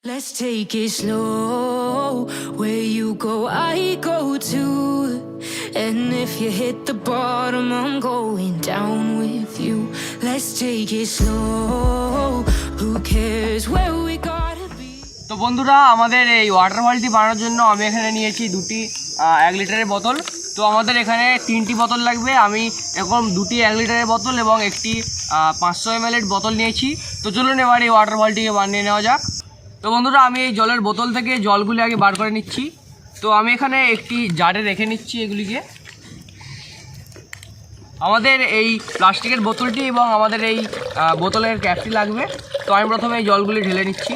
Let's take it slow. Where you go, I go too. And if you hit the bottom, I'm going down with you. Let's take it slow. Who cares where we gotta be? তো বন্ধুরা, আমাদের এই water বালতি বানানোর জন্য আমি এখানে নিয়েছি দুটি 1 লিটারের বোতল। তো আমাদের এখানে 3টি বোতল লাগবে। আমি এরকম দুটি 1 লিটারের বোতল এবং একটি 500 ml বোতল নিয়েছি। তো চলুন এবার এই ওয়াটার বালতিকে বানিয়ে নেওয়া যাক। তো বন্ধুরা, আমি এই জলের বোতল থেকে জলগুলি আগে বার করে নিচ্ছি। তো আমি এখানে একটি জারে রেখে নিচ্ছি এগুলিকে। আমাদের এই প্লাস্টিকের বোতলটি এবং আমাদের এই বোতলের ক্যাপটি লাগবে। তো আমি প্রথমে এই জলগুলি ঢেলে নিচ্ছি।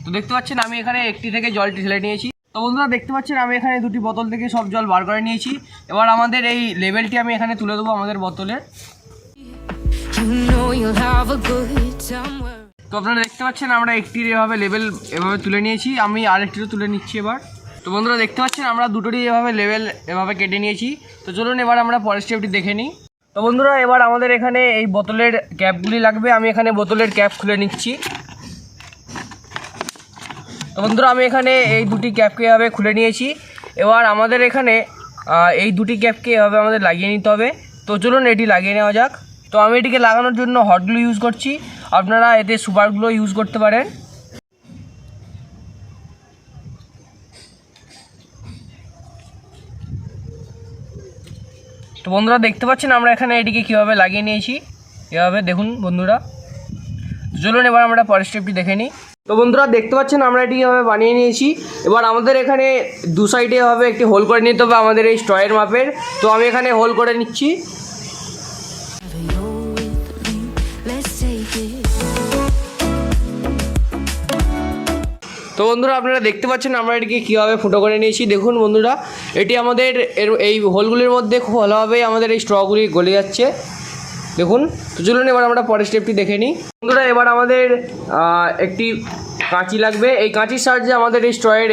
তো দেখতে পাচ্ছেন আমি এখানে একটি থেকে জলটি ঢেলে নিয়েছি। তো বন্ধুরা, দেখতে পাচ্ছেন আমি এখানে দুটি বোতল থেকে সব জল বার করে নিয়েছি। এবার আমাদের এই লেবেলটি আমি এখানে তুলে দেবো আমাদের বোতলের। তো আপনারা দেখতে পাচ্ছেন আমরা একটির এভাবে লেবেল এভাবে তুলে নিয়েছি। আমি আরেকটিরও তুলে নিচ্ছি এবার। তো বন্ধুরা, দেখতে পাচ্ছেন আমরা দুটোরই এভাবে লেবেল এভাবে কেটে নিয়েছি। তো চলুন এবার আমরা পরের স্টেপটি দেখে নিই। তো বন্ধুরা, এবার আমাদের এখানে এই বোতলের ক্যাপগুলি লাগবে। আমি এখানে বোতলের ক্যাপ খুলে নিচ্ছি। তো বন্ধুরা, আমি এখানে এই দুটি ক্যাপকে এভাবে খুলে নিয়েছি। এবার আমাদের এখানে এই দুটি ক্যাপকে এভাবে আমাদের লাগিয়ে নিতে হবে। তো চলুন এটি লাগিয়ে নেওয়া যাক। তো আমি এটিকে লাগানোর জন্য হট গ্লু ইউজ করছি। আপনারা এতে সুপার গ্লু ইউজ করতে পারেন। তো বন্ধুরা, দেখতে পাচ্ছেন আমরা এখানে এটিকে কীভাবে লাগিয়ে নিয়েছি এভাবে, দেখুন বন্ধুরা। চলুন এবার আমরা পরের স্টেপটি দেখে নিই। তো বন্ধুরা, দেখতে পাচ্ছেন আমরা এটি এভাবে বানিয়ে নিয়েছি। এবার আমাদের এখানে দু সাইডে এভাবে একটি হোল করে নিতে হবে আমাদের এই স্ট্রয়ের মাপের। তো আমি এখানে হোল করে নিচ্ছি। তো বন্ধুরা, আপনারা দেখতে পাচ্ছেন আমরা এটিকে কীভাবে ফুটো করে নিয়েছি। দেখুন বন্ধুরা, এটি আমাদের এই হোলগুলির মধ্যে খুব ভালোভাবেই আমাদের এই স্ট্রগুলি গলে যাচ্ছে, দেখুন। তো চলুন এবার আমরা পরের স্টেপটি দেখে নিই। বন্ধুরা, এবার আমাদের একটি কাঁচি লাগবে। এই কাঁচির সাহায্যে আমাদের এই স্ট্রয়ের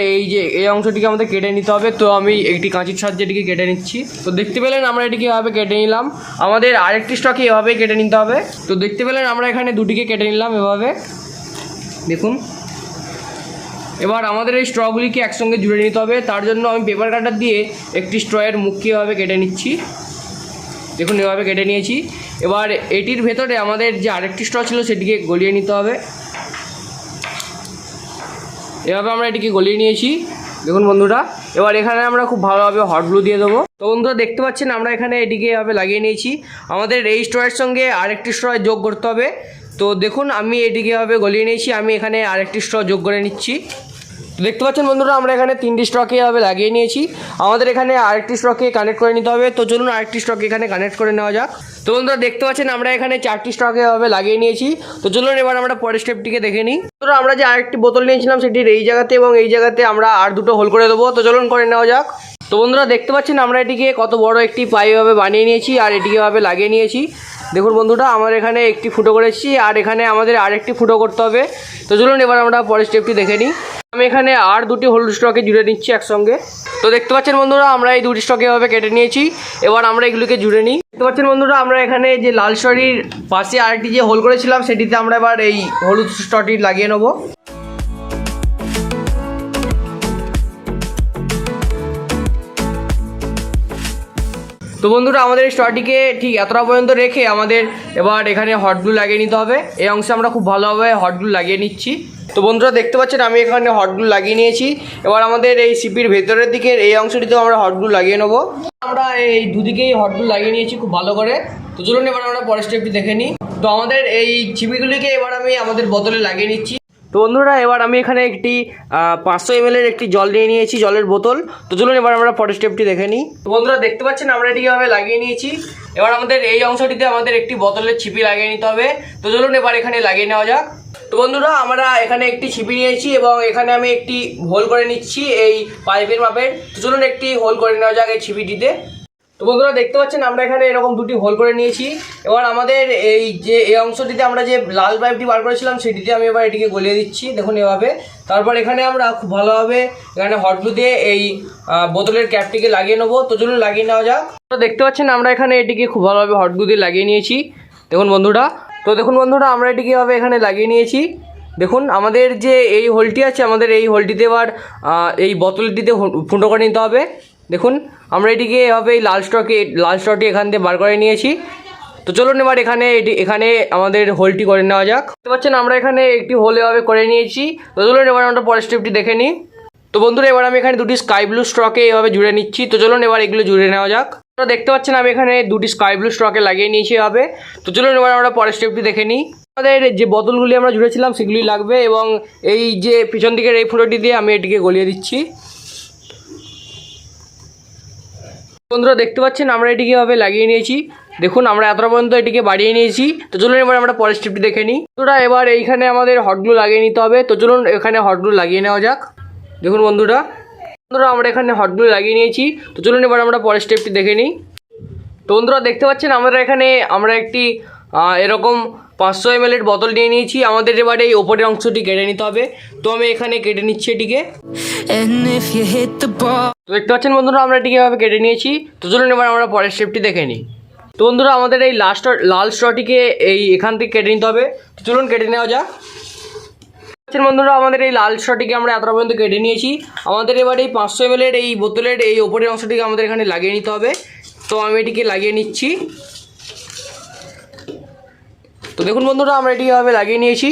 এই অংশটিকে আমাদের কেটে নিতে হবে। তো আমি একটি কাঁচির সাহায্যে এটিকে কেটে নিচ্ছি। তো দেখতে পেলেন আমরা এটিকে এভাবে কেটে নিলাম। আমাদের আরেকটি স্ট্রকে এভাবেই কেটে নিতে হবে। তো দেখতে পেলেন আমরা এখানে দুটিকে কেটে নিলাম এভাবে, দেখুন। এবার আমাদের এই স্ট্রগুলিকে একসঙ্গে জুড়ে নিতে হবে। তার জন্য আমি পেপার কাটার দিয়ে একটি স্ট্রয়ের মুখকে এভাবে কেটে নিচ্ছি, দেখুন এভাবে কেটে নিয়েছি। এবার এটির ভেতরে আমাদের যে আরেকটি স্ট্র ছিল সেটিকে গলিয়ে নিতে হবে। এভাবে আমরা এটিকে গলিয়ে নিয়েছি, দেখুন বন্ধুরা। এবার এখানে আমরা খুব ভালোভাবে হট গ্লু দিয়ে দেবো। তো বন্ধুরা, দেখতে পাচ্ছেন আমরা এখানে এটিকে এভাবে লাগিয়ে নিয়েছি। আমাদের এই স্ট্রয়ের সঙ্গে আরেকটি স্ট্র যোগ করতে হবে। তো দেখুন আমি এটিকে এভাবে গলিয়ে নিয়েছি। আমি এখানে আরেকটি স্ট্র যোগ করে নিচ্ছি। তো দেখতে পাচ্ছেন বন্ধুরা, আমরা এখানে 3টি স্ট্রকে এভাবে লাগিয়ে নিয়েছি। আমাদের এখানে আরেকটি স্ট্রকে কানেক্ট করে নিতে হবে। তো চলুন আরেকটি স্ট্রকে এখানে কানেক্ট করে নেওয়া যাক। তো বন্ধুরা, দেখতে পাচ্ছেন আমরা এখানে 4টি স্ট্রকে এভাবে লাগিয়ে নিয়েছি। তো চলুন এবার আমরা পরের স্টেপটিকে দেখে নিই। তো আমরা যে আরেকটি বোতল নিয়েছিলাম সেটির এই জায়গাতে এবং এই জায়গাতে আমরা আর দুটো হোল করে দেবো। তো চলুন করে নেওয়া যাক। তো বন্ধুরা, দেখতে পাচ্ছেন আমরা এটিকে কত বড় একটি পাইপ এভাবে বানিয়ে নিয়েছি আর এটিকে এভাবে লাগিয়ে নিয়েছি। দেখুন বন্ধুরা, আমার এখানে একটি ফুটো করেছি আর এখানে আমাদের আরেকটি ফুটো করতে হবে। তো চলুন এবার আমরা পরের স্টেপটি দেখে নিই। আমি এখানে আর দুটি হোল স্ট্রকে জুড়ে নিচ্ছি একসঙ্গে। তো দেখতে পাচ্ছেন বন্ধুরা, আমরা এই দুটি স্ট্রকে এভাবে কেটে নিয়েছি। এবার আমরা এগুলোকে জুড়ে নিই। দেখতে পাচ্ছেন বন্ধুরা, আমরা এখানে যে লাল স্ট্রটির পাশে আরেকটি যে হোল করেছিলাম সেটিতে আমরা এবার এই হলুদ স্ট্রটি লাগিয়ে নেব। তো বন্ধুরা, আমাদের এই স্ট্রটিকে ঠিক এতটা পর্যন্ত রেখে আমাদের এবার এখানে হট গ্লু লাগিয়ে নিতে হবে। এই অংশে আমরা খুব ভালোভাবে হট গ্লু লাগিয়ে নিচ্ছি। তো বন্ধুরা, দেখতে পাচ্ছেন আমি এখানে হট গ্লু লাগিয়ে নিয়েছি। এবার আমাদের এই সিপির ভেতরের দিকের এই অংশটিতেও আমরা হট গ্লু লাগিয়ে নেব। আমরা এই দুদিকেই হট গ্লু লাগিয়ে নিয়েছি খুব ভালো করে। তো চলুন এবার আমরা পরের স্টেপটি দেখে নিই। তো আমাদের এই ছিপিগুলিকে এবার আমি আমাদের বোতলে লাগিয়ে নিচ্ছি। তো বন্ধুরা, এবার আমি এখানে একটি 500 ml একটি জল নিয়ে নিয়েছি, জলের বোতল। তো চলুন এবার আমরা পরের স্টেপটি দেখে নিই। তো বন্ধুরা, দেখতে পাচ্ছেন আমরা এটিকে এভাবে লাগিয়ে নিয়েছি। এবার আমাদের এই অংশটিতে আমাদের একটি বোতলের ছিপি লাগিয়ে নিতে হবে। তো চলুন এবার এখানে লাগিয়ে নেওয়া যাক। তো বন্ধুরা, আমরা এখানে একটি ছিপি নিয়েছি এবং এখানে আমি একটি হোল করে নিচ্ছি এই পাইপের মাপের। তো চলুন একটি হোল করে নেওয়া যাক এই ছিপিটিতে। তো বন্ধুরা, দেখতে পাচ্ছেন আমরা এখানে এরকম দুটি হোল করে নিয়েছি। এবার আমাদের এই অংশটিতে আমরা যে লাল পাইপটি বার করেছিলাম সেটিতে আমি এবার এটিকে গলিয়ে দিচ্ছি, দেখুন এভাবে। তারপর এখানে আমরা খুব ভালোভাবে এখানে হট গ্লু দিয়ে এই বোতলের ক্যাপটিকে লাগিয়ে নেবো। তো চলুন লাগিয়ে নেওয়া যাক। তো দেখতে পাচ্ছেন আমরা এখানে এটিকে খুব ভালোভাবে হট গ্লু দিয়ে লাগিয়ে নিয়েছি, দেখুন বন্ধুরা। তো দেখুন বন্ধুরা, আমরা এটিকে এভাবে এখানে লাগিয়ে নিয়েছি। দেখুন আমাদের যে এই হোলটি আছে, আমাদের এই হোলটিতে এবার এই বোতলটিতে ফুটো করে নিতে হবে। দেখুন আমরা এটিকে এভাবে এই লাল স্ট্রটি এখান থেকে বার করে নিয়েছি। তো চলুন এবার এখানে আমাদের হোলটি করে নেওয়া যাক। দেখতে পাচ্ছেন আমরা এখানে একটি হোল এভাবে করে নিয়েছি। তো চলুন এবার আমরা পরের স্টেপটি দেখে নিই। তো বন্ধুরা, এবার আমি এখানে দুটি স্কাই ব্লু স্ট্রকে এভাবে জুড়ে নিচ্ছি। তো চলুন এবার এগুলো জুড়ে নেওয়া যাক। আপনারা দেখতে পাচ্ছেন আমি এখানে দুটি স্কাই ব্লু স্ট্রকে লাগিয়ে নিয়েছি এভাবে। তো চলুন এবার আমরা পরের স্টেপটি দেখে নিই। আমাদের যে বোতলগুলি আমরা জুড়েছিলাম সেগুলি লাগবে, এবং এই যে পিছন দিকের এই ফুটোটি দিয়ে আমি এটিকে গলিয়ে দিচ্ছি। বন্ধুরা দেখতে পাচ্ছেন আমরা এটিকে এভাবে লাগিয়ে নিয়েছি। দেখুন আমরা এতটা পর্যন্ত এটিকে বাড়িয়ে নিয়েছি। তো চলুন এবার আমরা পরের স্টেপটি দেখে নিই। বন্ধুরা এবার এইখানে আমাদের হটগ্লু লাগিয়ে নিতে হবে। তো চলুন এখানে হটগ্লু লাগিয়ে নেওয়া যাক। দেখুন বন্ধুরা আমরা এখানে হটগ্লু লাগিয়ে নিয়েছি। তো চলুন এবার আমরা পরের স্টেপটি দেখে নিই। তো বন্ধুরা দেখতে পাচ্ছেন আমরা একটি এরকম 500 ml এর বোতল নিয়ে নিয়েছি। আমাদের এবার এই ওপরের অংশটি কেটে নিতে হবে। তো আমি এখানে কেটে নিচ্ছি এটিকে। তো দেখতে পাচ্ছেন বন্ধুরা আমরা এটিকে এভাবে কেটে নিয়েছি। তো চলুন এবার আমরা পরের স্টেপটি দেখে নিই। তো বন্ধুরা আমাদের এই লাল স্ট্রটিকে এখান থেকে কেটে নিতে হবে। তো চলুন কেটে নেওয়া যাক। বন্ধুরা আমাদের এই লাল স্ট্রটিকে আমরা এতটা পর্যন্ত কেটে নিয়েছি। আমাদের এবার এই 500 ml এর এই বোতলের এই ওপরের অংশটিকে আমাদের এখানে লাগিয়ে নিতে হবে। তো আমি এটিকে লাগিয়ে নিচ্ছি। তো দেখুন বন্ধুরা আমরা এটি এভাবে লাগিয়ে নিয়েছি।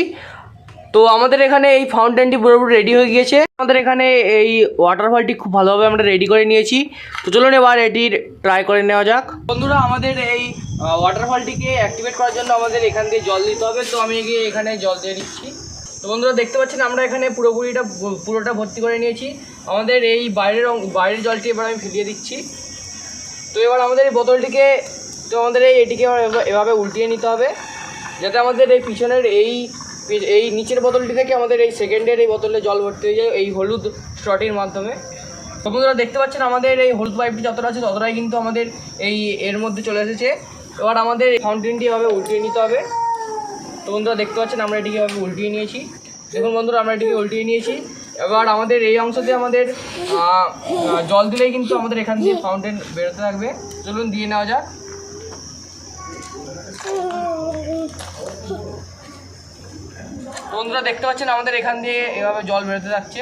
তো আমাদের এখানে এই ফাউন্টেনটি পুরোপুরি রেডি হয়ে গিয়েছে। আমাদের এখানে এই ওয়াটারফলটি খুব ভালোভাবে আমরা রেডি করে নিয়েছি। তো চলুন এবার এটির ট্রাই করে নেওয়া যাক। বন্ধুরা আমাদের এই ওয়াটারফলটিকে অ্যাক্টিভেট করার জন্য আমাদের এখান দিয়ে জল দিতে হবে। তো আমি এখানে জল দিয়ে দিচ্ছি। তো বন্ধুরা দেখতে পাচ্ছেন আমরা এখানে পুরোটা ভর্তি করে নিয়েছি। আমাদের এই বাইরের জলটি এবার আমি ফিরিয়ে দিচ্ছি। তো এবার আমাদের এই বোতলটিকে এটিকে এভাবে উল্টিয়ে নিতে হবে, যাতে আমাদের এই পিছনের এই নিচের বোতলটি থেকে আমাদের এই সেকেন্ডের এই বোতলে জল ভর্তি হয়ে যায় এই হলুদ স্ট্রটির মাধ্যমে। তো বন্ধুরা দেখতে পাচ্ছেন আমাদের এই হলুদ পাইপটি যতটা আছে ততটাই কিন্তু আমাদের এর মধ্যে চলে এসেছে। এবার আমাদের ফাউন্টেনটি এভাবে উল্টিয়ে নিতে হবে। তো বন্ধুরা দেখতে পাচ্ছেন আমরা এটিকে এভাবে উল্টিয়ে নিয়েছি। দেখুন বন্ধুরা আমরা এটিকে উল্টিয়ে নিয়েছি। এবার আমাদের এই অংশতে আমাদের জল দিলেই কিন্তু আমাদের এখান দিয়ে ফাউন্টেন বেরোতে থাকবে। চলুন দিয়ে নেওয়া যাক। বন্ধুরা দেখতে পাচ্ছেন আমাদের এখান দিয়ে এভাবে জল বেরোতে থাকছে।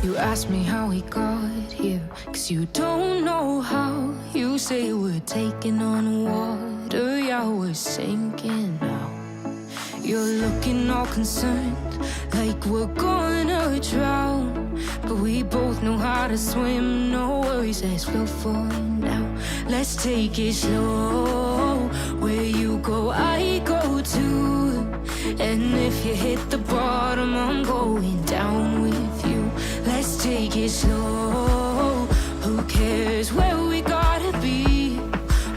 You ask me how we got here, 'cause you don't know how. You say we're taking on water, yeah, we're sinking now. You're looking all concerned, like we're gonna drown. But we both know how to swim, no worries as we'll fall now. Let's take it slow, where you go I go too. And if you hit the bottom I'm going down with you. Let's take it slow, who cares where we gotta be.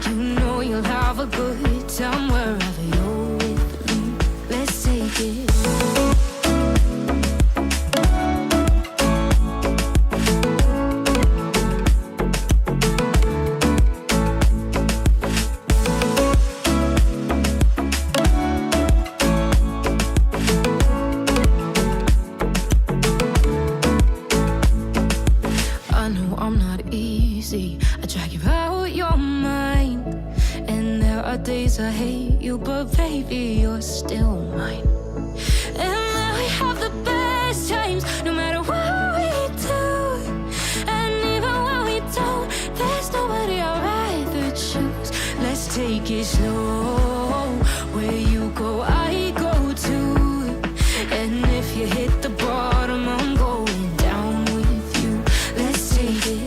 You know you'll have a good time wherever you're with me. Let's take it. I know I'm not easy, I drag you out your mind. And there are days I hate you, but baby, you're still mine. And now we have the best times, no matter what we do. And even when we don't, there's nobody I'd rather choose. Let's take it slow, where you go I go too. And if you hit the bottom I'm going down with you. Let's take it.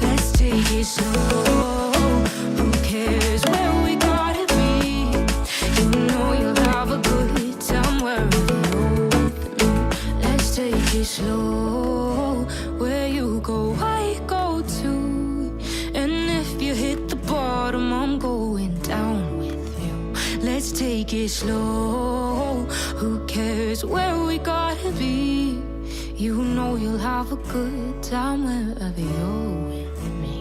Let's take it slow. Who cares where we gotta be? You know you'll have a good time wherever you're with me. Let's take it slow. Where you go, I go too. And if you hit the bottom, I'm going down with you. Let's take take it slow. Who cares where we gotta be? You know you'll have a good time wherever you're with me.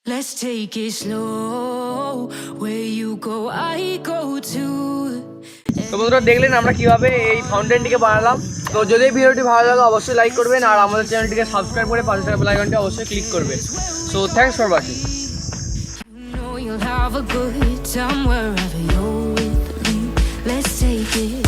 Let's take it slow. Where you go, I go too. তো বন্ধুরা দেখলেন আমরা কিভাবে এই ফাউন্টেনটিকে বানালাম। তো যদি ভিডিওটি ভালো লাগে অবশ্যই লাইক করবেন আর আমাদের চ্যানেলটিকে সাবস্ক্রাইব করে পাশে থাকা বেল আইকনটি অবশ্যই ক্লিক করবেন। So thanks for watching. You know you'll have a good time wherever you're with me. Let's take it